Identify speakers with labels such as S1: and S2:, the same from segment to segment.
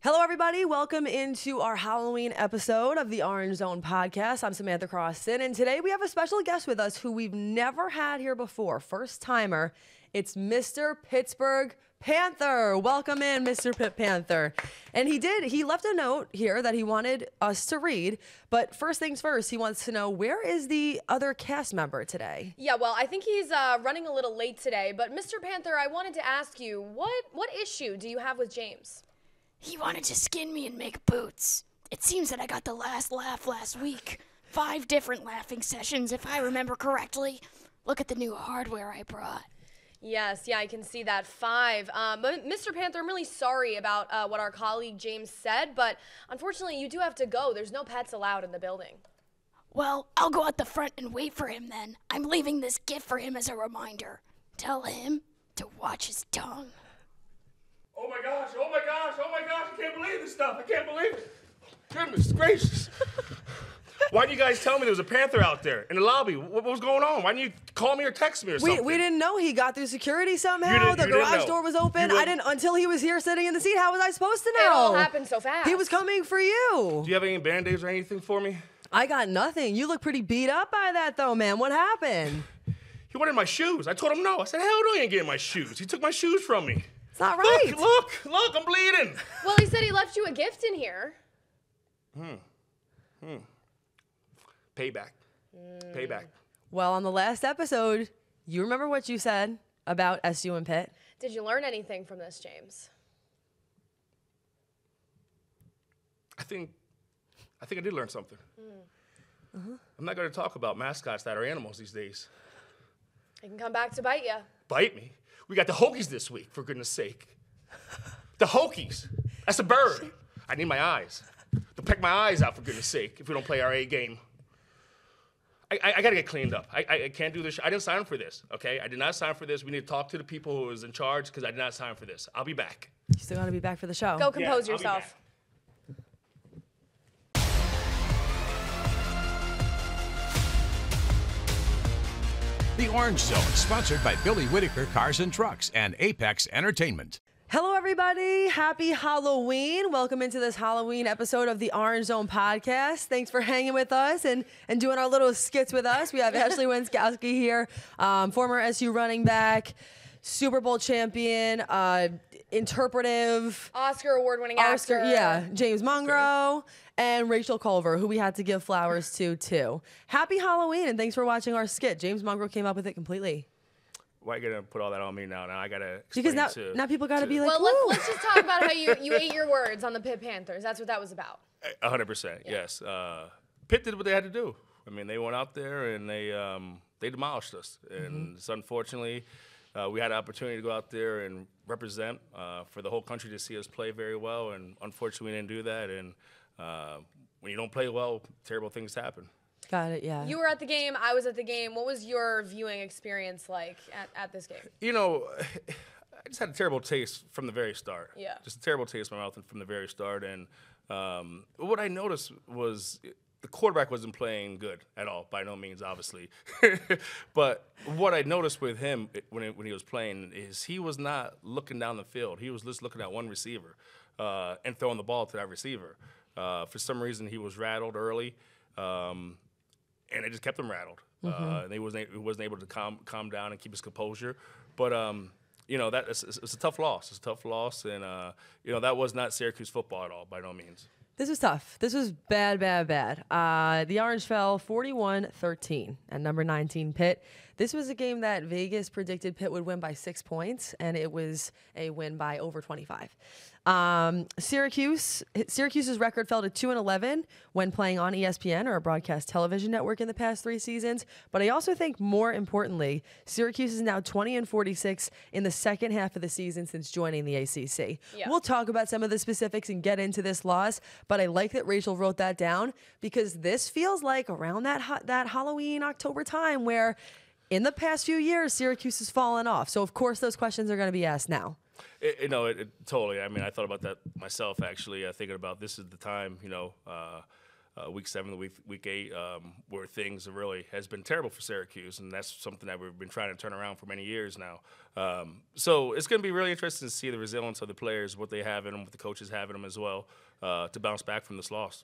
S1: Hello, everybody. Welcome into our Halloween episode of the Orange Zone podcast. I'm Samantha Croston, and today we have a special guest with us who we've never had here before. First timer. It's Mr. Pittsburgh Panther. Welcome in, Mr. Pitt Panther. And he left a note here that he wanted us to read, but first things first, he wants to know, where is the other cast member today?
S2: Yeah, well, I think he's running a little late today, but Mr. Panther, I wanted to ask you, what issue do you have with James?
S3: He wanted to skin me and make boots. It seems that I got the last laugh last week. 5 different laughing sessions, if I remember correctly. Look at the new hardware I brought.
S2: Yes, yeah, I can see that. 5. But Mr. Panther, I'm really sorry about what our colleague James said, but unfortunately you do have to go. There's no pets allowed in the building.
S3: Well, I'll go out the front and wait for him then. I'm leaving this gift for him as a reminder. Tell him to watch his tongue.
S4: Oh my gosh, oh my gosh, oh my gosh, I can't believe this stuff. I can't believe it. Goodness gracious. Why didn't you guys tell me there was a Panther out there in the lobby? What was going on? Why didn't you call me or text me or something?
S1: We didn't know he got through security somehow. The garage door was open. I didn't until he was here sitting in the seat. How was I supposed to know?
S2: It all happened so fast.
S1: He was coming for you.
S4: Do you have any Band-Aids or anything for me?
S1: I got nothing. You look pretty beat up by that though, man. What happened?
S4: He wanted my shoes. I told him no. I said, hell no, you ain't getting my shoes. He took my shoes from me.
S1: It's not right.
S4: Look, I'm bleeding.
S2: Well, he said he left you a gift in here.
S4: Payback. Payback.
S1: Well, on the last episode, you remember what you said about SU and Pitt?
S2: Did you learn anything from this, James?
S4: I think I did learn something. I'm not going to talk about mascots that are animals these days.
S2: It can come back to bite you.
S4: Bite me? We got the Hokies this week, for goodness sake. The Hokies. That's a bird. I need my eyes. To peck my eyes out, for goodness sake, if we don't play our A game. I got to get cleaned up. I can't do this. I didn't sign for this, okay? I did not sign for this. We need to talk to the people who was in charge because I did not sign for this. I'll be back.
S1: You still got to be back for the show.
S2: Go compose
S4: Yeah, I'll be
S2: yourself.
S5: The Orange Zone, sponsored by Billy Whitaker Cars and Trucks and Apex Entertainment.
S1: Hello, everybody. Happy Halloween. Welcome into this Halloween episode of the Orange Zone podcast. Thanks for hanging with us and doing our little skits with us. We have Ashley Wenskoski here, former SU running back, Super Bowl champion, interpretive.
S2: Oscar award-winning actor.
S1: Yeah, James Mungro, and Rachel Culver, who we had to give flowers to, too. Happy Halloween, and thanks for watching our skit. James Mungro came up with it completely.
S4: Why are you going to put all that on me now? Now I got to explain
S1: Because now people got to be like,
S2: Well,
S1: woo.
S2: let's just talk about how you ate your words on the Pitt Panthers. That's what that was about.
S4: 100%, yes. Pitt did what they had to do. I mean, they went out there and they demolished us. And it's unfortunately, we had an opportunity to go out there and represent for the whole country to see us play very well. And unfortunately, we didn't do that. And when you don't play well, terrible things happen.
S1: Got it, yeah.
S2: You were at the game. I was at the game. What was your viewing experience like at this game?
S4: You know, I just had a terrible taste from the very start.
S2: Yeah.
S4: Just a terrible taste in my mouth from the very start. And what I noticed was the quarterback wasn't playing good at all, by no means, obviously. But what I noticed with him when he was playing is he was not looking down the field. He was just looking at one receiver and throwing the ball to that receiver. For some reason, he was rattled early. And it just kept him rattled. And he wasn't able to calm down and keep his composure. But you know, it's a tough loss. It's a tough loss, and you know, that was not Syracuse football at all, by no means.
S1: This was tough. This was bad, bad, bad. The Orange fell 41-13 at number 19 Pitt. This was a game that Vegas predicted Pitt would win by 6 points, and it was a win by over 25. Syracuse's record fell to 2-11 when playing on ESPN, or a broadcast television network, in the past 3 seasons. But I also think, more importantly, Syracuse is now 20-46 in the second half of the season since joining the ACC.
S2: Yeah.
S1: We'll talk about some of the specifics and get into this loss, but I like that Rachel wrote that down because this feels like around that Halloween, October time where in the past few years, Syracuse has fallen off. So, of course, those questions are going to be asked now.
S4: Totally. I mean, I thought about that myself, actually, thinking about this is the time, you know, week 7 to week 8, where things really has been terrible for Syracuse, and that's something that we've been trying to turn around for many years now. So it's going to be really interesting to see the resilience of the players, what they have in them, what the coaches have in them as well, to bounce back from this loss.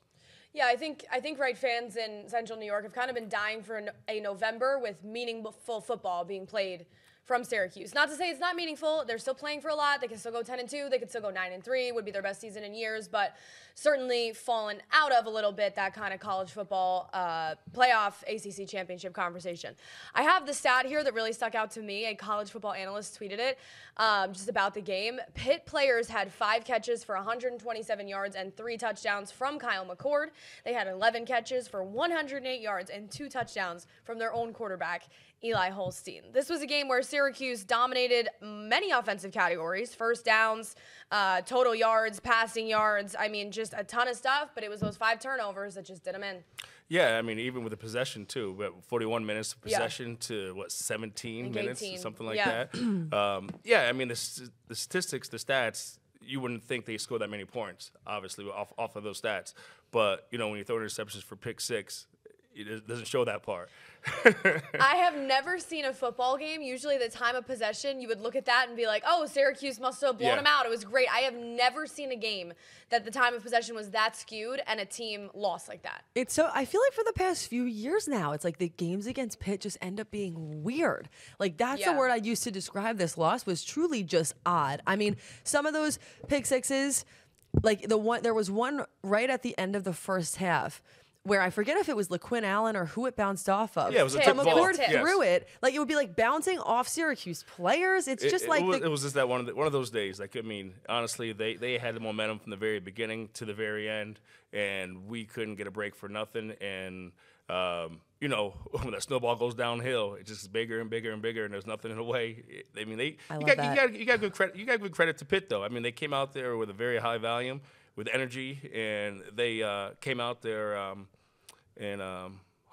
S2: Yeah, I think Wright fans in Central New York have kind of been dying for a November with meaningful football being played from Syracuse. Not to say it's not meaningful. They're still playing for a lot. They can still go 10-2. They could still go 9-3. Would be their best season in years, but certainly fallen out of a little bit that kind of college football playoff ACC championship conversation. I have the stat here that really stuck out to me. A college football analyst tweeted it just about the game. Pitt players had 5 catches for 127 yards and 3 touchdowns from Kyle McCord. They had 11 catches for 108 yards and 2 touchdowns from their own quarterback, Eli Holstein. This was a game where Syracuse dominated many offensive categories, first downs, total yards, passing yards. I mean, just a ton of stuff, but it was those 5 turnovers that just did them in.
S4: Yeah, I mean, even with the possession, too. We had 41 minutes of possession to, 17 minutes,
S2: 18.
S4: something like that. Yeah, I mean, the statistics, the stats, you wouldn't think they scored that many points, obviously, off of those stats. But, when you throw interceptions for pick 6, it doesn't show that part.
S2: I have never seen a football game. Usually the time of possession, you would look at that and be like, oh, Syracuse must have blown them out. It was great. I have never seen a game that the time of possession was that skewed and a team lost like that.
S1: I feel like for the past few years now, it's like the games against Pitt just end up being weird. Like that's the word I used to describe this loss, was truly just odd. I mean, some of those pick sixes, like there was one right at the end of the first half where I forget if it was LaQuinn Allen or who it bounced off of.
S4: Yeah, it was a tip ball.
S1: McCord threw it. Like, it would be like bouncing off Syracuse players. It's just
S4: it was just that one of those days. Like, I mean, honestly, they had the momentum from the very beginning to the very end, and we couldn't get a break for nothing. And, when that snowball goes downhill, it just is bigger and bigger and bigger, and there's nothing in the way. I mean, you got good credit. You got good credit to Pitt, though. I mean, they came out there with a very high volume, with energy, and they came out there and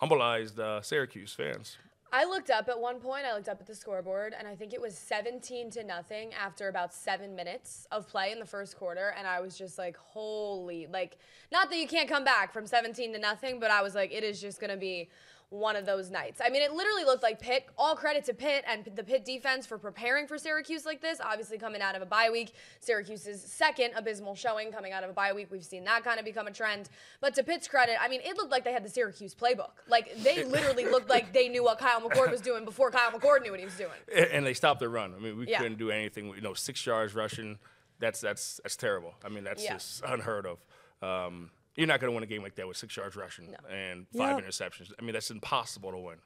S4: humbleized Syracuse fans.
S2: I looked up at one point. I looked up at the scoreboard, and I think it was 17-0 after about 7 minutes of play in the first quarter, and I was just like, holy, like, not that you can't come back from 17-0, but I was like, it is just going to be one of those nights. I mean, it literally looked like Pitt. All credit to Pitt and the Pitt defense for preparing for Syracuse like this. Obviously, coming out of a bye week, Syracuse's second abysmal showing coming out of a bye week. We've seen that kind of become a trend. But to Pitt's credit, I mean, it looked like they had the Syracuse playbook. Like, they literally looked like they knew what Kyle McCord was doing before Kyle McCord knew what he was doing.
S4: And they stopped their run. I mean, we couldn't do anything. 6 yards rushing. That's terrible. I mean, that's just unheard of. You're not going to win a game like that with 6 yards rushing and 5 interceptions. I mean, that's impossible to win.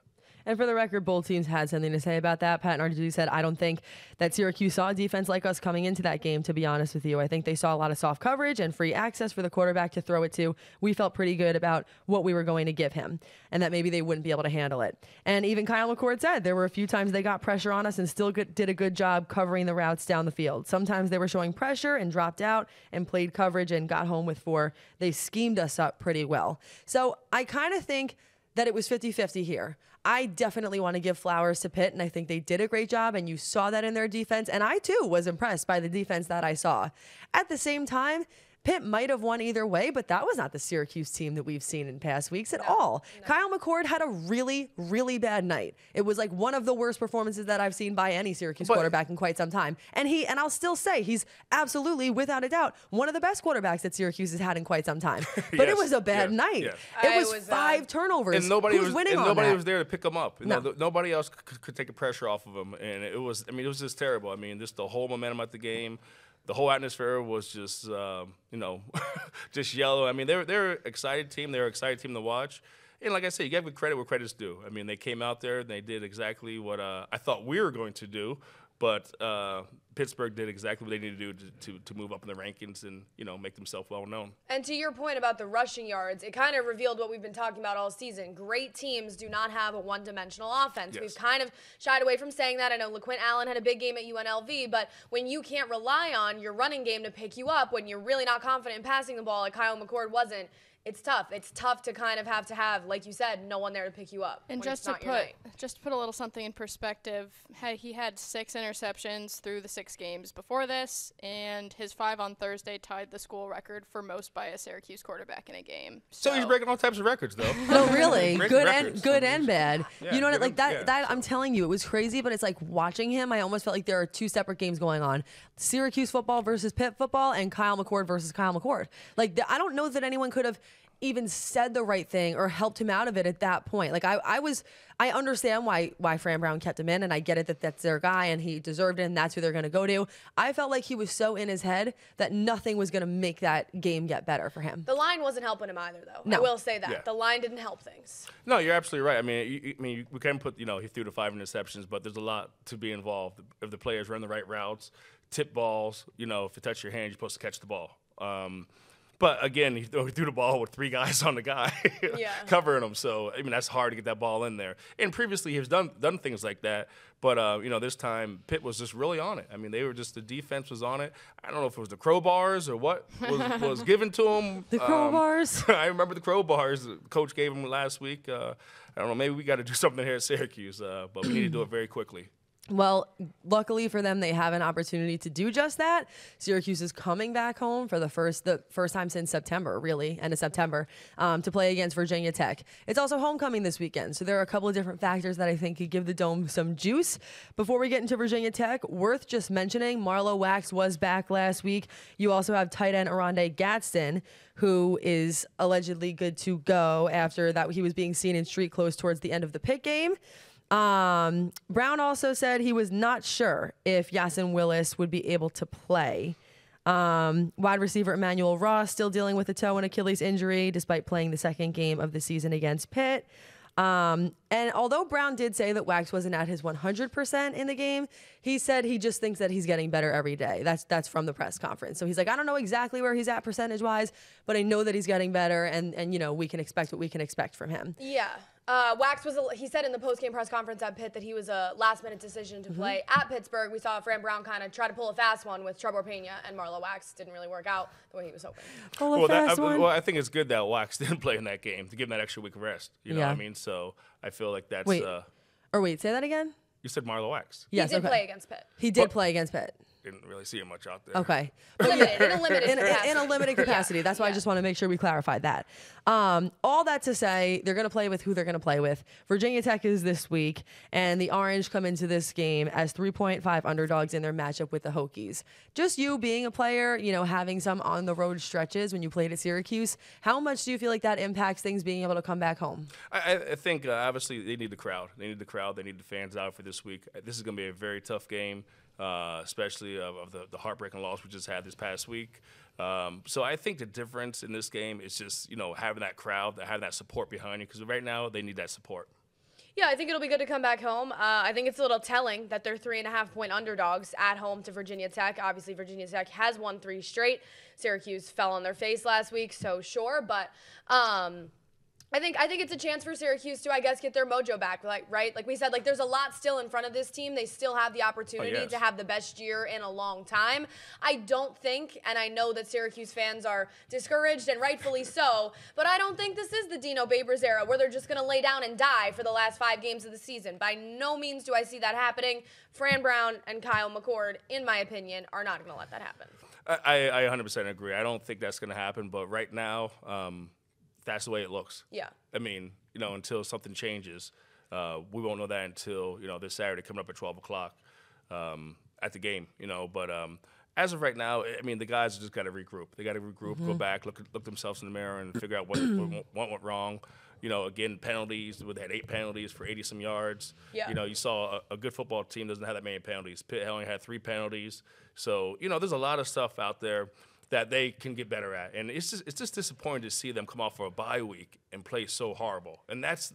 S1: And for the record, both teams had something to say about that. Pat Narduzzi said, I don't think that Syracuse saw a defense like us coming into that game, to be honest with you. I think they saw a lot of soft coverage and free access for the quarterback to throw it to. We felt pretty good about what we were going to give him and that maybe they wouldn't be able to handle it. And even Kyle McCord said there were a few times they got pressure on us and still did a good job covering the routes down the field. Sometimes they were showing pressure and dropped out and played coverage and got home with 4. They schemed us up pretty well. So I kind of think that it was 50-50 here. I definitely want to give flowers to Pitt, and I think they did a great job, and you saw that in their defense, and I, too, was impressed by the defense that I saw. At the same time, Pitt might have won either way, but that was not the Syracuse team that we've seen in past weeks at all. No. Kyle McCord had a really, really bad night. It was like one of the worst performances that I've seen by any Syracuse quarterback in quite some time. And I'll still say he's absolutely, without a doubt, one of the best quarterbacks that Syracuse has had in quite some time. But it was a bad night. Yes. It was 5 turnovers.
S4: And nobody
S1: was winning on
S4: nobody
S1: that?
S4: was there to pick him up. Nobody else could take the pressure off of him. And it was just terrible. I mean, just the whole momentum at the game. The whole atmosphere was just, just yellow. I mean, they're an excited team. They're an excited team to watch. And like I said, you give credit where credit's due. I mean, they came out there and they did exactly what I thought we were going to do. But Pittsburgh did exactly what they needed to do to move up in the rankings and, make themselves well known.
S2: And to your point about the rushing yards, it kind of revealed what we've been talking about all season. Great teams do not have a one-dimensional offense. Yes. We've kind of shied away from saying that. I know LaQuinn Allen had a big game at UNLV, but when you can't rely on your running game to pick you up, when you're really not confident in passing the ball like Kyle McCord wasn't, it's tough. It's tough to kind of have, like you said, no one there to pick you up.
S3: And just to put a little something in perspective, he had 6 interceptions through the 6
S6: 6 games before this, and his 5 on Thursday tied the school record for most by a Syracuse quarterback in a game.
S4: So he's breaking all types of records, though.
S1: No, really,
S4: Breaking
S1: good and bad.
S4: Yeah,
S1: you know what?
S4: good
S1: Like
S4: and-
S1: that.
S4: yeah,
S1: that
S4: so-
S1: I'm telling you, it was crazy. But it's like watching him. I almost felt like there are 2 separate games going on: Syracuse football versus Pitt football, and Kyle McCord versus Kyle McCord. Like I don't know that anyone could have even said the right thing or helped him out of it at that point. Like I understand why Fran Brown kept him in, and I get it that that's their guy and he deserved it and that's who they're going to go to. I felt like he was so in his head that nothing was going to make that game get better for him.
S2: The line wasn't helping him either, though.
S1: No.
S2: I will say that.
S4: Yeah.
S2: The line didn't help things.
S4: No, you're absolutely right. I mean, we can put, he threw the 5 interceptions, but there's a lot to be involved. If the players run the right routes, tip balls, if you touch your hand, you're supposed to catch the ball. But again, he threw the ball with 3 guys on the guy covering him. So, that's hard to get that ball in there. And previously, he's done things like that. But, this time, Pitt was just really on it. The defense was on it. I don't know if it was the crowbars or what was given to him.
S1: The crowbars?
S4: I remember the crowbars the coach gave him last week. I don't know, maybe we got to do something here at Syracuse, but we need to do it very quickly.
S1: Well, luckily for them, they have an opportunity to do just that. Syracuse is coming back home for the first time since September, really, end of September, to play against Virginia Tech. It's also homecoming this weekend, so there are a couple of different factors that I think could give the Dome some juice. Before we get into Virginia Tech, worth just mentioning, Marlo Wax was back last week. You also have tight end Aronde Gadsden, who is allegedly good to go after that he was being seen in street clothes towards the end of the Pitt game. Brown also said he was not sure if Yasin Willis would be able to play. Wide receiver Emmanuel Ross still dealing with a toe and Achilles injury despite playing the 2nd game of the season against Pitt. And although Brown did say that Wax wasn't at his 100% in the game, he said he just thinks that he's getting better every day. That's from the press conference. So he's like, I don't know exactly where he's at percentage-wise, but I know that he's getting better, and we can expect what we can expect from him.
S2: Yeah. Wax he said in the post-game press conference at Pitt that he was a last-minute decision to play at Pittsburgh. We saw Fran Brown kind of try to pull a fast one with Trevor Pena, and Marlo Wax didn't really work out the way he was hoping.
S4: I think it's good that Wax didn't play in that game to give him that extra week of rest. You know what I mean? So I feel like that's.
S1: Wait, say that again?
S4: You said Marlo Wax.
S1: Yes,
S2: He did play against Pitt.
S1: He did play against Pitt.
S4: Didn't really see him much out there.
S1: Okay.
S2: Limited, in a limited capacity.
S1: In a limited capacity. That's why I just want to make sure we clarified that. All that to say, they're going to play with who they're going to play with. Virginia Tech is this week, and the Orange come into this game as 3.5 underdogs in their matchup with the Hokies. Just you being a player, having some on-the-road stretches when you played at Syracuse, how much do you feel like that impacts things being able to come back home?
S4: I think, obviously, they need the crowd. They need the crowd. They need the fans out for this week. This is going to be a very tough game. Especially of the heartbreaking loss we just had this past week. So I think the difference in this game is just, having that crowd, having that support behind you, because right now they need that support.
S2: Yeah, I think it'll be good to come back home. I think it's a little telling that they're 3.5-point underdogs at home to Virginia Tech. Obviously, Virginia Tech has won 3 straight. Syracuse fell on their face last week, so sure. But I think it's a chance for Syracuse to, I guess, get their mojo back, right? Like we said, there's a lot still in front of this team. They still have the opportunity to have the best year in a long time. I don't think, and I know that Syracuse fans are discouraged, and rightfully so, but I don't think this is the Dino Babers era where they're just going to lay down and die for the last 5 games of the season. By no means do I see that happening. Fran Brown and Kyle McCord, in my opinion, are not going to let that happen.
S4: I 100% agree. I don't think that's going to happen, but right now, that's the way it looks.
S2: Yeah.
S4: Until something changes, we won't know that until, this Saturday coming up at 12 o'clock at the game, But as of right now, the guys just got to regroup. They got to regroup, go back, look themselves in the mirror and figure out what went wrong. Again, penalties. They had 8 penalties for 80-some yards.
S2: Yeah.
S4: You saw a good football team doesn't have that many penalties. Pitt only had 3 penalties. So, there's a lot of stuff out there that they can get better at. And it's just disappointing to see them come off for a bye week and play so horrible. And that's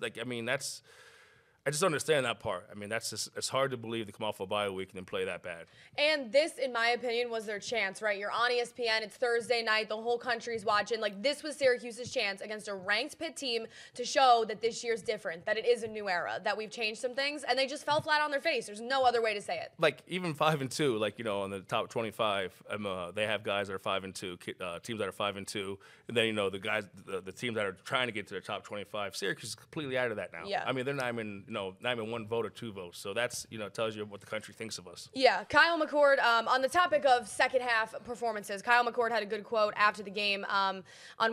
S4: I just understand that part. It's hard to believe to come off a bye week and then play that bad.
S2: And this, in my opinion, was their chance, right? You're on ESPN. It's Thursday night. The whole country's watching. This was Syracuse's chance against a ranked Pitt team to show that this year's different, that it is a new era, that we've changed some things, and they just fell flat on their face. There's no other way to say it.
S4: Even 5-2, on the top 25, they have guys that are 5-2, teams that are 5-2, and then the guys, the teams that are trying to get to the top 25. Syracuse is completely out of that now.
S2: Yeah.
S4: They're not even not even 1 vote or 2 votes. So that's, tells you what the country thinks of us.
S2: Yeah, Kyle McCord, on the topic of second half performances, Kyle McCord had a good quote after the game on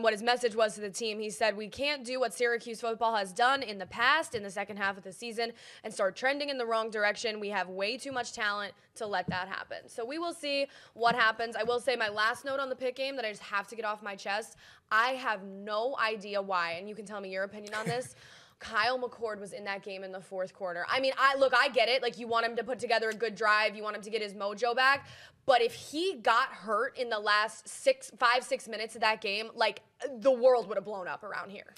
S2: what his message was to the team. He said, "We can't do what Syracuse football has done in the past in the second half of the season and start trending in the wrong direction. We have way too much talent to let that happen." So we will see what happens. I will say my last note on the Pitt game that I just have to get off my chest. I have no idea why, and you can tell me your opinion on this. Kyle McCord was in that game in the fourth quarter. I mean, I get it. Like, you want him to put together a good drive. You want him to get his mojo back. But if he got hurt in the last 5-6 minutes of that game, like, the world would have blown up around here.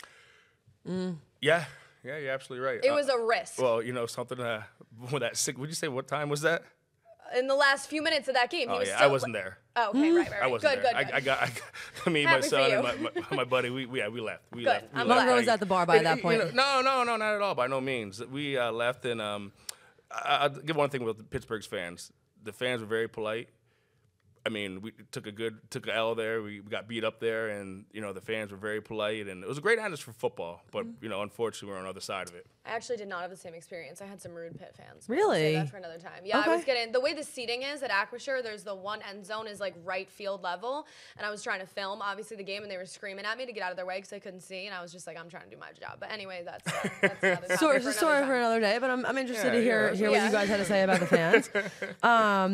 S4: Yeah, you're absolutely right.
S2: It was a risk.
S4: Well, something with that sick. Would you say what time was that?
S2: In the last few minutes of that game, he was
S4: I wasn't there.
S2: Oh, okay, right.
S4: I wasn't there.
S2: Good.
S4: Me, my son, and my buddy, we left. We left.
S1: Mungro was at the bar by that point.
S4: No, not at all. By no means. We left, and I'll give one thing with the Pittsburgh's fans. The fans were very polite. I mean, we took an L there. We got beat up there, and the fans were very polite, and it was a great atmosphere for football. But unfortunately, we're on the other side of it.
S2: I actually did not have the same experience. I had some rude Pitt fans.
S1: Really?
S2: I'll save that for another time. Yeah,
S1: Okay.
S2: I was getting the way the seating is at Acrisure. There's the one end zone is like right field level, and I was trying to film obviously the game, and they were screaming at me to get out of their way because I couldn't see, and I was just like, I'm trying to do my job. But anyway, that's another topic
S1: Story
S2: for
S1: another day, but I'm interested to hear what you guys had to say about the fans.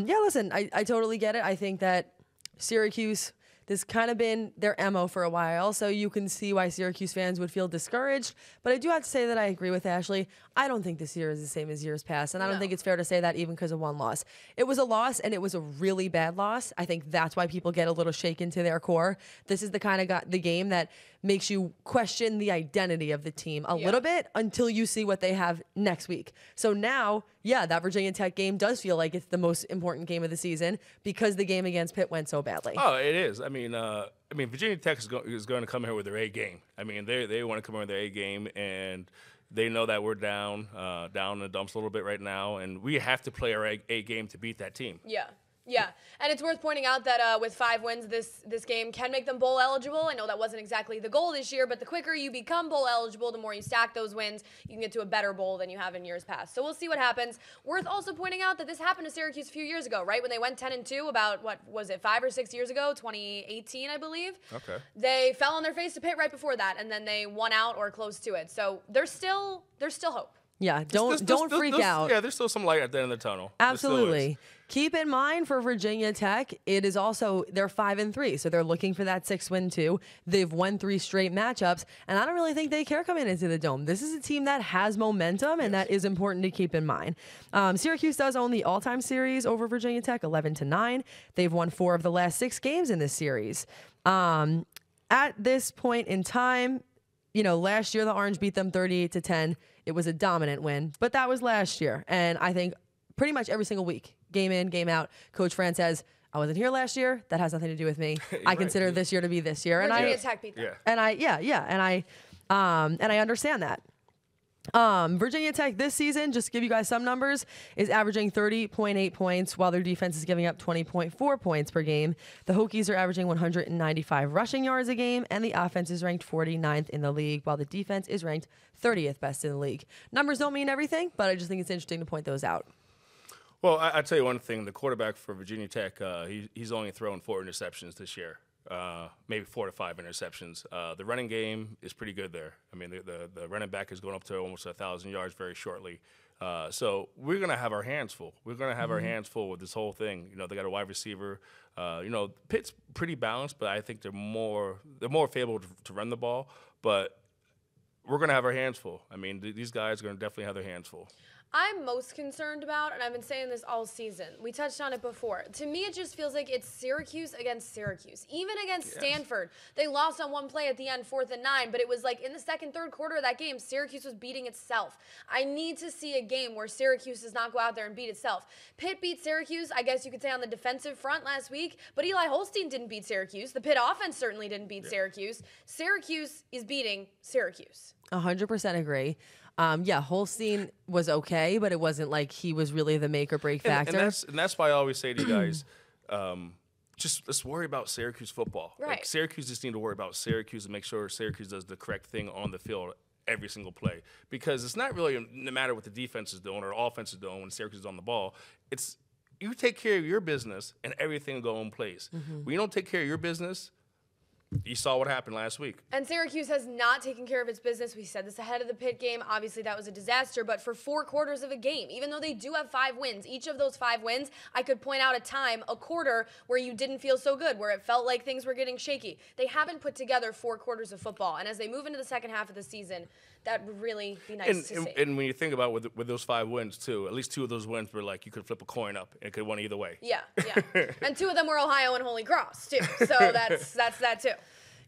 S1: Listen, I totally get it. I think that Syracuse, this kind of been their MO for a while, so you can see why Syracuse fans would feel discouraged. But I do have to say that I agree with Ashley. I don't think this year is the same as years past, and I don't think it's fair to say that even because of one loss. It was a loss, and it was a really bad loss. I think that's why people get a little shaken to their core. This is the kind of the game that makes you question the identity of the team a little bit until you see what they have next week. So now, that Virginia Tech game does feel like it's the most important game of the season because the game against Pitt went so badly.
S4: Oh, it is. I mean, Virginia Tech is going to come here with their A game. I mean, they want to come here with their A game, and they know that we're down in the dumps a little bit right now, and we have to play our A game to beat that team.
S2: Yeah, and it's worth pointing out that with 5 wins, this game can make them bowl eligible. I know that wasn't exactly the goal this year, but the quicker you become bowl eligible, the more you stack those wins, you can get to a better bowl than you have in years past. So we'll see what happens. Worth also pointing out that this happened to Syracuse a few years ago, right? When they went 10-2 about, 5 or 6 years ago, 2018, I believe.
S4: Okay.
S2: They fell on their face to Pitt right before that, and then they won out or close to it. So there's still hope.
S1: Yeah, don't freak out.
S4: Yeah, there's still some light at the end of the tunnel.
S1: Absolutely. Keep in mind for Virginia Tech, it is also, they're 5-3, so they're looking for that 6th win too. They've won 3 straight matchups, and I don't really think they care coming into the Dome. This is a team that has momentum, and that is important to keep in mind. Syracuse does own the all-time series over Virginia Tech, 11-9. They've won 4 of the last 6 games in this series. At this point in time, last year the Orange beat them 38-10. It was a dominant win, but that was last year. And I think pretty much every single week, game in, game out, Coach Fran says, I wasn't here last year. That has nothing to do with me. I consider this year to be this year.
S2: Virginia Tech beat them.
S1: And I understand that. Virginia Tech this season, just to give you guys some numbers, is averaging 30.8 points while their defense is giving up 20.4 points per game. The Hokies are averaging 195 rushing yards a game, and the offense is ranked 49th in the league, while the defense is ranked 30th best in the league. Numbers don't mean everything, but I just think it's interesting to point those out.
S4: Well, I'll tell you one thing. The quarterback for Virginia Tech, he's only thrown 4 interceptions this year. Maybe 4 to 5 interceptions. The running game is pretty good there. I mean, the running back is going up to almost 1,000 yards very shortly. So we're going to have our hands full. We're going to have our hands full with this whole thing. They got a wide receiver. Pitt's pretty balanced, but I think they're more favorable to run the ball. But we're going to have our hands full. I mean, these guys are going to definitely have their hands full.
S2: I'm most concerned about, and I've been saying this all season, we touched on it before. To me, it just feels like it's Syracuse against Syracuse. Even against Stanford, they lost on one play at the end, 4th and 9, but it was like in the second, third quarter of that game, Syracuse was beating itself. I need to see a game where Syracuse does not go out there and beat itself. Pitt beat Syracuse, I guess you could say, on the defensive front last week, but Eli Holstein didn't beat Syracuse. The Pitt offense certainly didn't beat Syracuse. Syracuse is beating Syracuse.
S1: 100% agree. Holstein was okay, but it wasn't like he was really the make or break factor.
S4: And that's why I always say to you guys, just let's worry about Syracuse football.
S2: Right.
S4: Like, Syracuse just need to worry about Syracuse and make sure Syracuse does the correct thing on the field every single play, because it's not really no matter what the defense is doing or offense is doing when Syracuse is on the ball. It's you take care of your business and everything will go in place. When you don't take care of your business, you saw what happened last week.
S2: And Syracuse has not taken care of its business. We said this ahead of the Pitt game. Obviously, that was a disaster. But for 4 quarters of a game, even though they do have 5 wins, each of those 5 wins, I could point out a quarter where you didn't feel so good, where it felt like things were getting shaky. They haven't put together 4 quarters of football. And as they move into the second half of the season, that would really be nice to see.
S4: And when you think about with those 5 wins, too, at least 2 of those wins were like you could flip a coin up and it could have went either way.
S2: Yeah. And 2 of them were Ohio and Holy Cross, too. So that's that, too.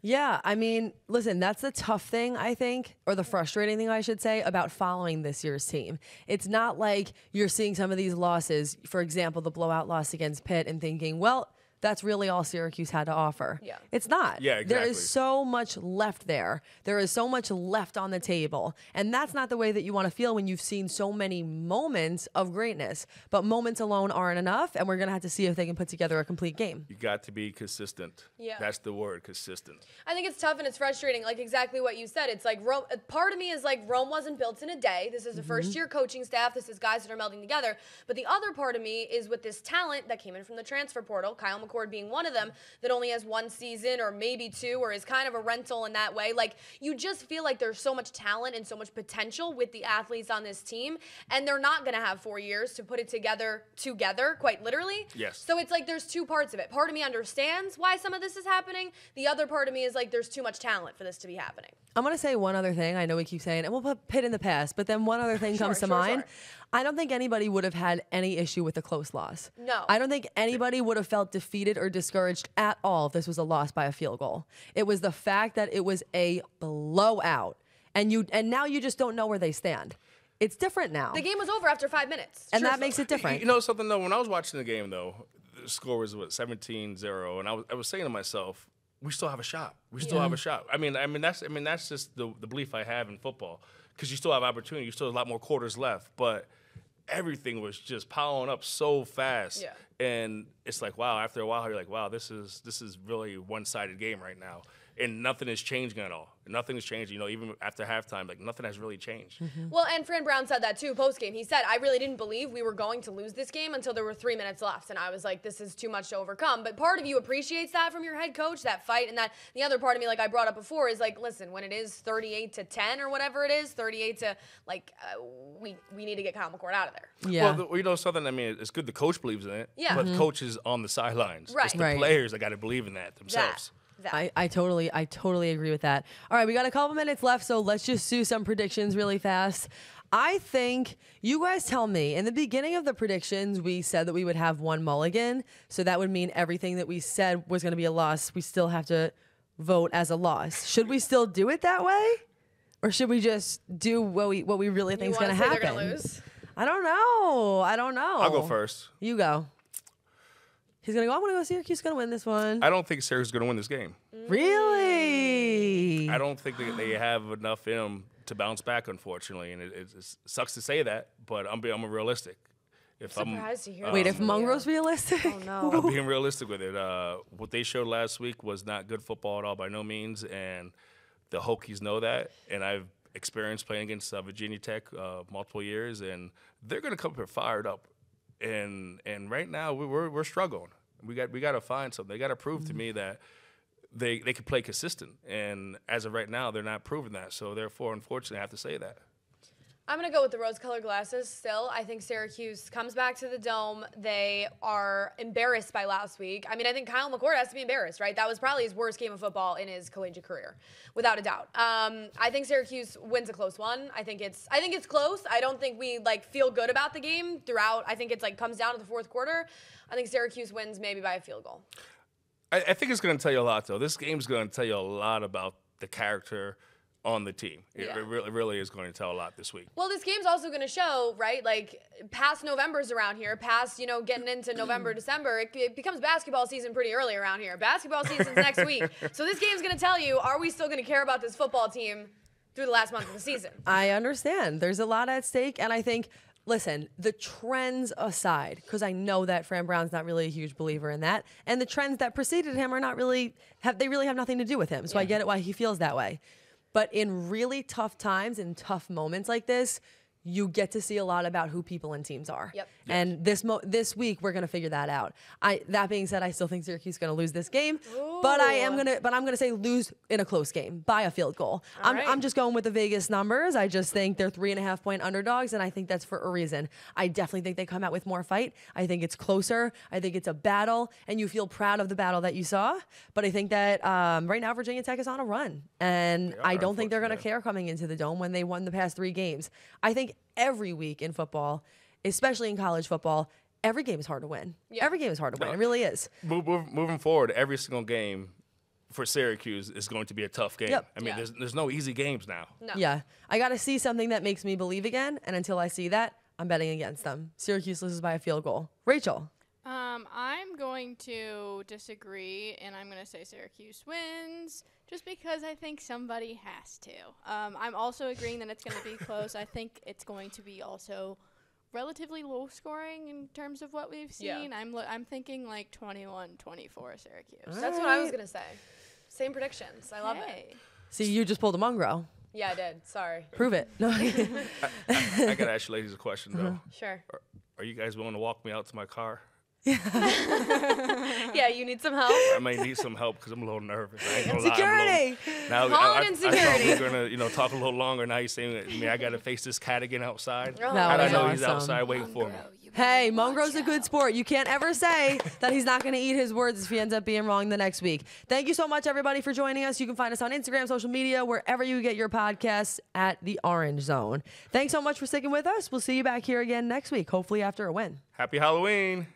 S1: Yeah, I mean, listen, that's the tough thing, I think, or the frustrating thing, I should say, about following this year's team. It's not like you're seeing some of these losses, for example, the blowout loss against Pitt, and thinking, well, that's really all Syracuse had to offer.
S2: Yeah.
S1: It's not.
S4: Yeah, exactly.
S1: There is so much left there. There is so much left on the table. And that's not the way that you want to feel when you've seen so many moments of greatness. But moments alone aren't enough, and we're going to have to see if they can put together a complete game.
S4: You got to be consistent.
S2: Yeah.
S4: That's the word, consistent.
S2: I think it's tough and it's frustrating, like exactly what you said. It's like Rome, part of me is like Rome wasn't built in a day. This is a first-year coaching staff. This is guys that are melding together. But the other part of me is with this talent that came in from the transfer portal, Kyle McCord being one of them, that only has 1 season or maybe 2 or is kind of a rental in that way. Like, you just feel like there's so much talent and so much potential with the athletes on this team, and they're not going to have 4 years to put it together, quite literally.
S4: Yes.
S2: So it's like there's 2 parts of it. Part of me understands why some of this is happening. The other part of me is like there's too much talent for this to be happening.
S1: I'm going to say one other thing. I know we keep saying, and we'll put Pitt in the past, but then one other thing comes to mind. I don't think anybody would have had any issue with a close loss.
S2: No.
S1: I don't think anybody would have felt defeated or discouraged at all if this was a loss by a field goal. It was the fact that it was a blowout, and now you just don't know where they stand. It's different now.
S2: The game was over after 5 minutes.
S1: And that makes it different.
S4: You know something, though? When I was watching the game, though, the score was, 17-0, and I was saying to myself, we still have a shot. We still have a shot. I mean that's just the belief I have in football, because you still have opportunity. You still have a lot more quarters left, but everything was just piling up so fast.
S2: Yeah.
S4: And it's like, wow, after a while, you're like, wow, this is really a one-sided game right now. And nothing is changing at all. Nothing is changing. You know, even after halftime, like nothing has really changed.
S2: Well, and Fran Brown said that too post-game. He said, I really didn't believe we were going to lose this game until there were 3 minutes left. And I was like, this is too much to overcome. But part of you appreciates that from your head coach, that fight. And that the other part of me, like I brought up before, is like, listen, when it is 38-10 or whatever it is, 38 to like, we need to get Kyle McCord out of there.
S1: Yeah.
S4: Well, you know something? I mean, it's good the coach believes in it.
S2: Yeah.
S4: But the coach is on the sidelines.
S2: Right.
S4: It's the
S1: Right.
S4: players that got to believe in that themselves.
S1: I totally agree with that. All right, we got a couple minutes left, so let's just do some predictions really fast. I think you guys tell me. In the beginning of the predictions, we said that we would have 1 mulligan, so that would mean everything that we said was going to be a loss, we still have to vote as a loss. Should we still do it that way, or should we just do what we really think is going to happen?
S2: They're going to lose?
S1: I don't know.
S4: I'll go first.
S1: You go. He's going to go, I'm going to go Syracuse is going to win this one.
S4: I don't think Syracuse is going to win this game.
S1: Really?
S4: I don't think they have enough in them to bounce back, unfortunately. And it sucks to say that, but I'm realistic.
S2: Surprised to hear that.
S1: Wait, if Mungro's realistic?
S2: Oh, no.
S4: I'm being realistic with it. What they showed last week was not good football at all by no means, and the Hokies know that. And I've experienced playing against Virginia Tech multiple years, and they're going to come here fired up. And right now we're struggling. We got to find something. They got to prove to me that they can play consistent. And as of right now, they're not proving that. So therefore, unfortunately, I have to say that.
S2: I'm going to go with the rose-colored glasses still. I think Syracuse comes back to the Dome. They are embarrassed by last week. I mean, I think Kyle McCord has to be embarrassed, right? That was probably his worst game of football in his collegiate career, without a doubt. I think Syracuse wins a close one. I think it's close. I don't think we feel good about the game throughout. I think it's comes down to the fourth quarter. I think Syracuse wins maybe by a field goal.
S4: I think it's going to tell you a lot, though. This game's going to tell you a lot about the character on the team. It really is going to tell a lot this week.
S2: Well, this game's also going to show, right, past November's around here, past, getting into November, December, it becomes basketball season pretty early around here. Basketball season's next week. So this game's going to tell you, are we still going to care about this football team through the last month of the season?
S1: I understand. There's a lot at stake, and I think, listen, the trends aside, because I know that Fran Brown's not really a huge believer in that, and the trends that preceded him are not really, they really have nothing to do with him, so I get it why he feels that way. But in really tough times and tough moments like this, you get to see a lot about who people and teams are.
S2: Yep.
S1: And this week we're gonna figure that out. That being said, I still think Syracuse is gonna lose this game, but I'm gonna say lose in a close game by a field goal. I'm just going with the Vegas numbers. I just think they're 3.5 point underdogs, and I think that's for a reason. I definitely think they come out with more fight. I think it's closer. I think it's a battle, and you feel proud of the battle that you saw. But I think that right now Virginia Tech is on a run, and I don't think they're gonna care coming into the Dome when they won the past 3 games. I think every week in football, especially in college football, every game is hard to win. Yeah. Every game is hard to win. It really is.
S4: Moving forward, every single game for Syracuse is going to be a tough game.
S1: Yep.
S4: I mean, there's no easy games now.
S2: No.
S1: Yeah. I got to see something that makes me believe again, and until I see that, I'm betting against them. Syracuse loses by a field goal. Rachel.
S6: I'm going to disagree, and I'm going to say Syracuse wins just because I think somebody has to. I'm also agreeing that it's going to be close. I think it's going to be also relatively low scoring in terms of what we've seen.
S2: Yeah.
S6: I'm thinking like 21-24 Syracuse.
S2: That's what I was going to say. Same predictions. I love it.
S1: See, you just pulled a Mungro.
S2: Yeah, I did. Sorry.
S1: Prove it. No.
S4: I got to ask you ladies a question, though.
S2: Sure.
S4: Are you guys willing to walk me out to my car?
S2: Yeah, you need some help?
S4: I might need some help because I'm a little nervous. I ain't gonna lie,
S1: Security.
S4: Now,
S2: Calling in security.
S4: I thought we were gonna, talk a little longer. Now you're saying that I got to face this cat again outside.
S2: Oh,
S1: That
S4: How do I
S1: was
S4: know he's
S1: awesome.
S4: outside waiting for me?
S1: Hey, Mungro's a good sport. You can't ever say that he's not going to eat his words if he ends up being wrong the next week. Thank you so much, everybody, for joining us. You can find us on Instagram, social media, wherever you get your podcasts at The Orange Zone. Thanks so much for sticking with us. We'll see you back here again next week, hopefully after a win.
S4: Happy Halloween.